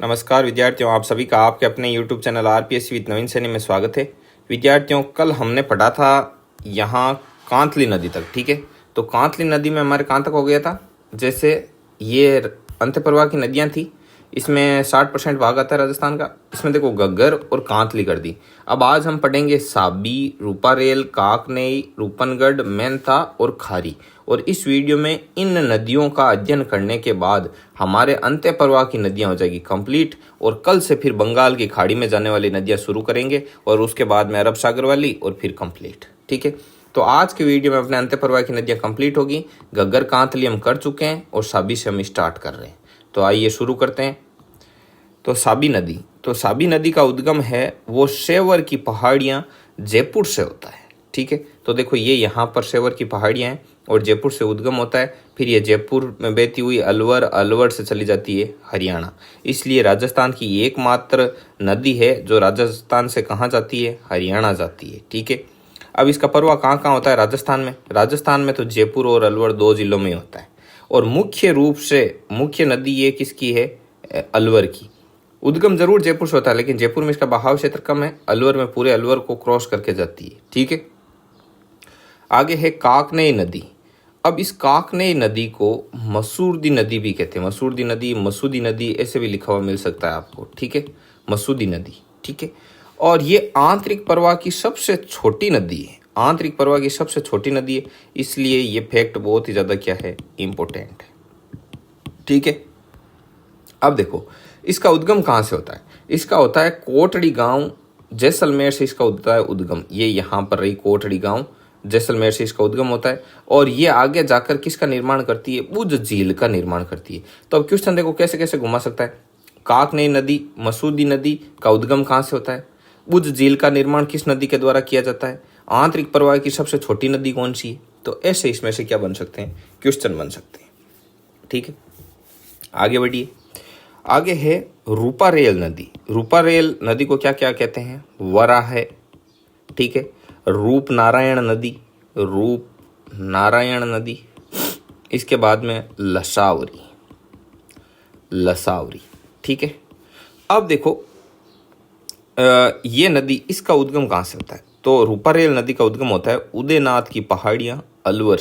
नमस्कार विद्यार्थियों, आप सभी का आपके अपने YouTube चैनल आरपीएससी विद नवीन सैनी में स्वागत है। विद्यार्थियों, कल हमने पढ़ा था यहाँ कांतली नदी तक। ठीक है, तो कांतली नदी में हमारे कहाँ तक हो गया था? जैसे ये अंतःप्रवाह की नदियाँ थी, इसमें 60% भाग आता है राजस्थान का। इसमें देखो घग्गर और कांतली कर दी। अब आज हम पढ़ेंगे साबी, रूपारेल, काकनेई, रूपनगढ़, मेंथा और खारी। और इस वीडियो में इन नदियों का अध्ययन करने के बाद हमारे अंतःप्रवाह की नदियां हो जाएगी कंप्लीट, और कल से फिर बंगाल की खाड़ी में जाने वाली नदियां शुरू करेंगे, और उसके बाद में अरब सागर वाली, और फिर कंप्लीट। ठीक है, तो आज के वीडियो में अपने अंतःप्रवाह की नदियां कंप्लीट होगी। घग्गर, कांतली हम कर चुके हैं और साबी से हम स्टार्ट कर रहे हैं। तो आइए शुरू करते हैं। तो साबी नदी का उद्गम है वो शेवर की पहाड़ियाँ जयपुर से होता है। ठीक है, तो देखो ये यहाँ पर शेवर की पहाड़ियाँ हैं और जयपुर से उद्गम होता है। फिर ये जयपुर में बहती हुई अलवर से चली जाती है हरियाणा। इसलिए राजस्थान की एकमात्र नदी है जो राजस्थान से कहाँ जाती है? हरियाणा जाती है। ठीक है, अब इसका प्रवाह कहाँ कहाँ होता है राजस्थान में तो जयपुर और अलवर 2 जिलों में होता है। और मुख्य रूप से मुख्य नदी ये किसकी है? अलवर की। उद्गम जरूर जयपुर से होता है, लेकिन जयपुर में इसका बहाव क्षेत्र कम है। अलवर में पूरे अलवर को क्रॉस करके जाती है। ठीक है, आगे है काकनेई नदी। अब इस काकनेई नदी को मसूरदी नदी भी कहते हैं। मसूदी नदी ऐसे भी लिखा हुआ मिल सकता है आपको। ठीक है, मसूदी नदी। ठीक है, और ये आंतरिक प्रवाह की सबसे छोटी नदी है। इसलिए ये फैक्ट बहुत ही ज़्यादा क्या है? इम्पोर्टेंट है। ठीक है, अब देखो इसका उद्गम कहाँ से होता है? इसका होता है कोटड़ी गांव, जैसलमेर से इसका होता है उद्गम। ये यहाँ पर रही कोटड़ी गांव, जैसलमेर से इसका उद्गम होता है। और ये आगे जाकर किसका निर्माण करती है? बुझ झील का निर्माण करती है। तो अब क्वेश्चन देखो कैसे कैसे घुमा सकता है। काकनेई नदी, मसूदी नदी का उद्गम कहाँ से होता है? बुझ झील का निर्माण किस नदी के द्वारा किया जाता है? आंतरिक प्रवाह की सबसे छोटी नदी कौन सी है? तो ऐसे इसमें से क्या बन सकते हैं? क्वेश्चन बन सकते हैं। ठीक है, आगे बढ़िए। आगे है रूपारेल नदी को क्या क्या कहते हैं? वरा है। ठीक है, रूप नारायण नदी। इसके बाद में लसावरी। ठीक है, अब देखो ये नदी, इसका उद्गम कहाँ से होता है? तो रूपारेल नदी का उद्गम होता है उदयनाथ की पहाड़ियाँ अलवर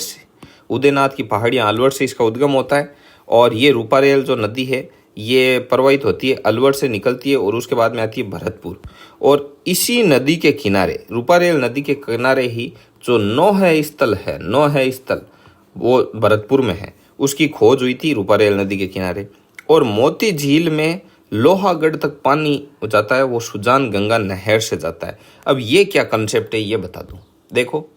से इसका उद्गम होता है। और ये रूपारेल जो नदी है ये प्रवाहित होती है, अलवर से निकलती है और उसके बाद में आती है भरतपुर। और इसी नदी के किनारे, रूपारेल नदी के किनारे ही जो नौह स्थल वो भरतपुर में है, उसकी खोज हुई थी रूपारेल नदी के किनारे। और मोती झील में लोहागढ़ तक पानी जाता है, वो सुजान गंगा नहर से जाता है। अब ये क्या कंसेप्ट है ये बता दूं। देखो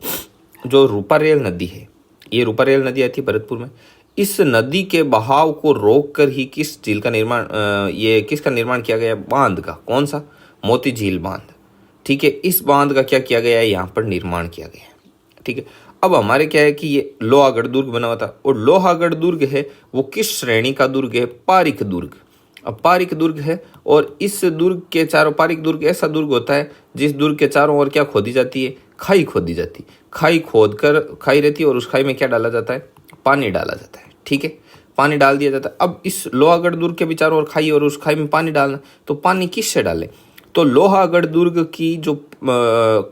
जो रूपारेल नदी है, ये रूपारेल नदी आती है भरतपुर में। इस नदी के बहाव को रोककर ही किसका निर्माण किया गया? बांध का। कौन सा? मोती झील बांध। ठीक है, इस बांध का क्या किया गया है? यहाँ पर निर्माण किया गया है। ठीक है, अब हमारे क्या है कि ये लोहागढ़ दुर्ग बना हुआ था, और लोहागढ़ दुर्ग है वो किस श्रेणी का दुर्ग है? पारिक दुर्ग। अब पारिक दुर्ग है, और इस दुर्ग के चारों, पारिक दुर्ग ऐसा दुर्ग होता है जिस दुर्ग के चारों ओर क्या खोदी जाती है? खाई खोदी जाती है। खाई खोद कर खाई रहती है, और उस खाई में क्या डाला जाता है? पानी डाला जाता है। ठीक है, पानी डाल दिया जाता है। अब इस लोहागढ़ दुर्ग के भी चारों ओर खाई, और उस खाई में पानी डालना, तो पानी किससे डालें? तो लोहागढ़ दुर्ग की जो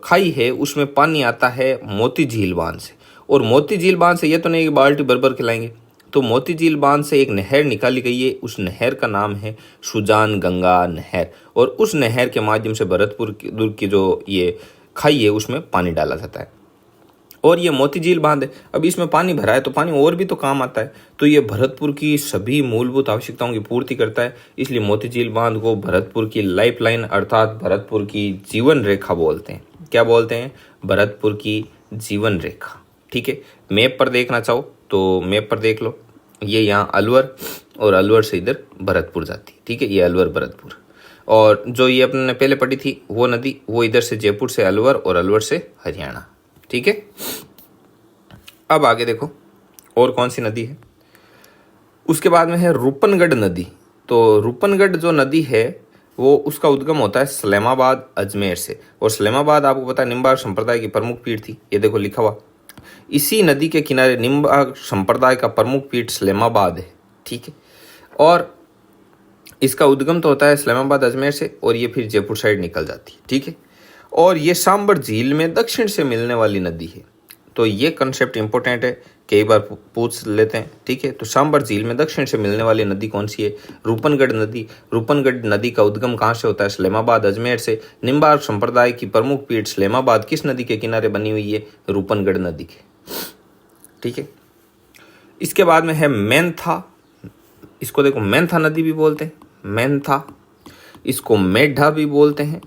खाई है उसमें पानी आता है मोती झील बांध से। और मोती झील बांध से ये तो नहीं कि बाल्टी भर खिलाएंगे, तो मोती झील बांध से एक नहर निकाली गई है। उस नहर का नाम है सुजान गंगा नहर, और उस नहर के माध्यम से भरतपुर दुर्ग की जो ये खाई है उसमें पानी डाला जाता है। और ये मोती झील बांध है, अब इसमें पानी भरा है तो पानी और भी तो काम आता है। तो ये भरतपुर की सभी मूलभूत आवश्यकताओं की पूर्ति करता है। इसलिए मोती झील बांध को भरतपुर की लाइफलाइन अर्थात भरतपुर की जीवन रेखा बोलते हैं। क्या बोलते हैं? भरतपुर की जीवन रेखा। ठीक है, मैप पर देखना चाहो तो मैप पर देख लो। ये यहाँ अलवर, और अलवर से इधर भरतपुर जाती है। ठीक है, ये अलवर भरतपुर। और जो ये अपने पहले पढ़ी थी वो नदी, वो इधर से जयपुर से अलवर, और अलवर से हरियाणा। ठीक है, अब आगे देखो और कौन सी नदी है। उसके बाद में है रूपनगढ़ नदी। तो रूपनगढ़ जो नदी है वो उसका उद्गम होता है सलेमाबाद अजमेर से। और सलेमाबाद आपको पता है निम्बार्क संप्रदाय की प्रमुख पीठ थी, ये देखो लिखा हुआ। इसी नदी के किनारे निम्बार्क संप्रदाय का प्रमुख पीठ सलेमाबाद है। ठीक है, और इसका उद्गम तो होता है इस्लामाबाद अजमेर से और ये फिर जयपुर साइड निकल जाती है, ठीक है। और ये सांबर झील में दक्षिण से मिलने वाली नदी है। तो ये कंसेप्ट इंपॉर्टेंट है, कई बार पूछ लेते हैं, ठीक है। तो सांबर झील में दक्षिण से मिलने वाली नदी कौन सी है? रूपनगढ़ नदी। रूपनगढ़ नदी का उद्गम कहाँ से होता है? इस्लामाबाद अजमेर से। निम्बार्क संप्रदाय की प्रमुख पीठ इस्लामाबाद किस नदी के किनारे बनी हुई है? रूपनगढ़ नदी के, ठीक है। इसके बाद में है मेंथा। इसको देखो मेंथा नदी भी बोलते हैं, मेंथा। इसको मेढा भी बोलते हैं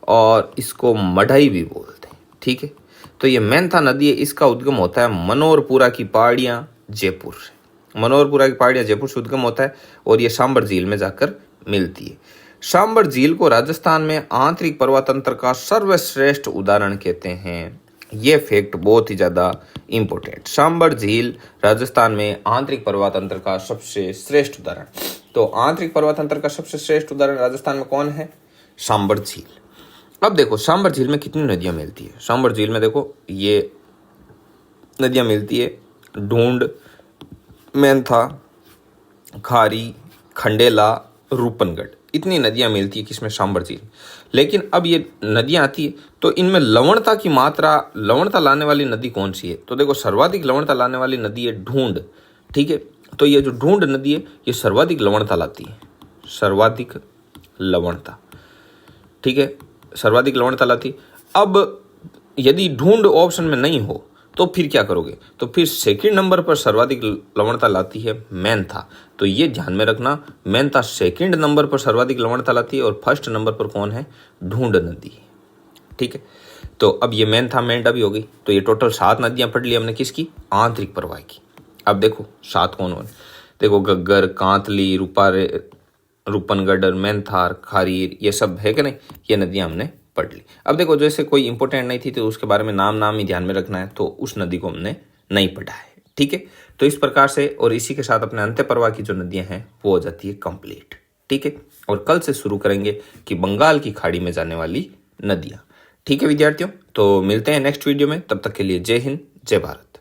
और इसको मढ़ई भी बोलते हैं, ठीक है। तो ये मेंथा नदी है, इसका उद्गम होता है मनोरपुरा की पहाड़ियाँ जयपुर से। मनोरपुरा की पहाड़ियाँ जयपुर से उद्गम होता है और ये सांबर झील में जाकर मिलती है। सांबर झील को राजस्थान में आंतरिक पर्वतंत्र का सर्वश्रेष्ठ उदाहरण कहते हैं। ये फैक्ट बहुत ही ज़्यादा इम्पोर्टेंट। सांबर झील राजस्थान में आंतरिक पर्वतंत्र का सबसे श्रेष्ठ उदाहरण। तो आंतरिक पर्वतंत्र का सबसे श्रेष्ठ उदाहरण राजस्थान में कौन है? सांबर झील। अब देखो सांबर झील में कितनी नदियां मिलती है। सांबर झील में देखो ये नदियां मिलती है, ढूंढ, मेंथा, खारी, खंडेला, रूपनगढ़, इतनी नदियां मिलती है किसमें? सांबर झील। लेकिन अब ये नदियां आती है तो इनमें लवणता की मात्रा, लवणता लाने वाली नदी कौन सी है? तो देखो सर्वाधिक लवणता लाने वाली नदी है ढूंढ, ठीक है। तो ये जो ढूंढ नदी है ये सर्वाधिक लवणता लाती है, सर्वाधिक लवणता, ठीक है, सर्वाधिक लवणता लाती। अब यदि ढूंढ ऑप्शन में नहीं हो तो फिर क्या करोगे? तो फिर सेकंड नंबर पर सर्वाधिक लवणता लाती है मेंथा। तो ये ध्यान में रखना, मेंथा सेकंड नंबर पर सर्वाधिक लवणता लाती है और फर्स्ट नंबर पर कौन है? ढूंढ नदी, ठीक है। तो अब ये मेंथा मेंढा भी हो गई। तो ये टोटल 7 नदियां पढ़ ली हमने, किसकी? आंतरिक प्रवाह की। अब देखो 7 कौन कौन? देखो गग्गर, कांतली, रूपनगढ़, मेंथार, खारीर, ये सब है कि नहीं? ये नदियां हमने पढ़ ली। अब देखो जैसे कोई इंपॉर्टेंट नहीं थी तो उसके बारे में नाम ही ध्यान में रखना है, तो उस नदी को हमने नहीं पढ़ा है, ठीक है। तो इस प्रकार से और इसी के साथ अपने अंत्य प्रवाह की जो नदियां हैं वो हो जाती है कंप्लीट, ठीक है। और कल से शुरू करेंगे कि बंगाल की खाड़ी में जाने वाली नदियां, ठीक है विद्यार्थियों। तो मिलते हैं नेक्स्ट वीडियो में, तब तक के लिए जय हिंद, जय भारत।